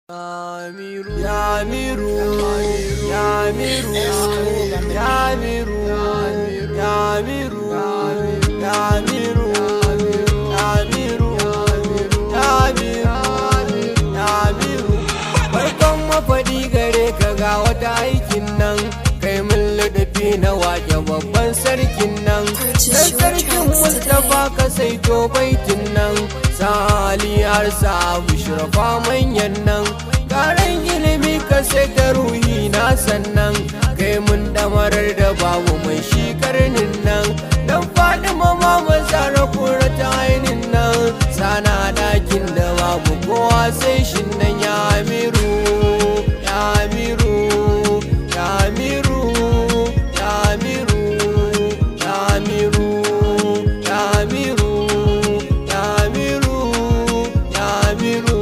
Yamiru, Yamiru, Yamiru, Yamiru, Yamiru, Yamiru, Yamiru, Yamiru. Farkon mafaɗi gare ka ga wata aikin nan, kai mun ladabi na wake babban sarkin nan. Dan sarkin Mustapha ka saito baitin nan, sali har sa bushrafa manyan nan. Karan ilimi ka sai ta ruhi na sannan, kai mun damarar da babu mai shi karnin nan. Dan faɗi mama mazara kura ta ainin nan, sana ɗakin da babu kowa sai shin nan. Yamiru, Yamiru, Yamiru, Yamiru, Yamiru, Yamiru, Yamiru, Yamiru.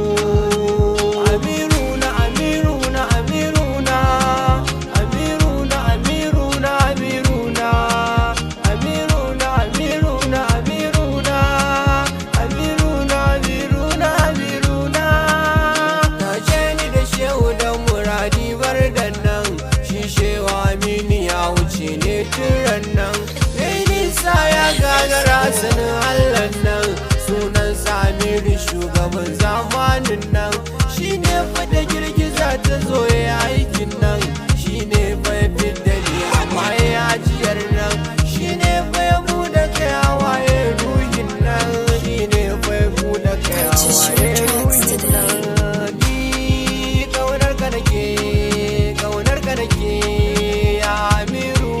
Gagara sanin Allah nan, sunan Samiru shugaban zamanin nan. Shi ne fada girgiza ta zo ya aikin nan, shi ne bai fidda ne amma ya ajiyar nan. Shi ne bai buɗe kai hawaye ruhin nan, shi ne bai buɗe kai hawaye ruhin nan. Ni ƙaunar ka nake, ƙaunar ka nake, Yamiru,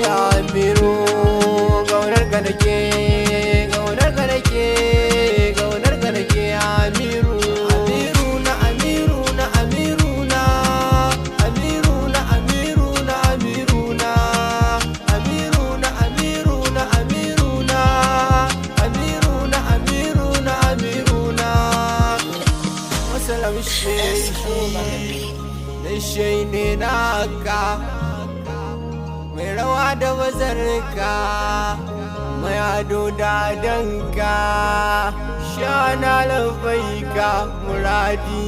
Yamiru. Gaunar ka nake, gaunar ka nake, gaunar ka nake. Amiru, Amiru na, Amiru na, Amiru na, Amiru na, Amiru na, Amiru na, Amiru na, Amiru na, Amiru na, Amiru na, Amiru na, Amiru na. Wasalam shai ne naka, mai rawa da bazarka, mai ado da danka, shana lafaika muradi.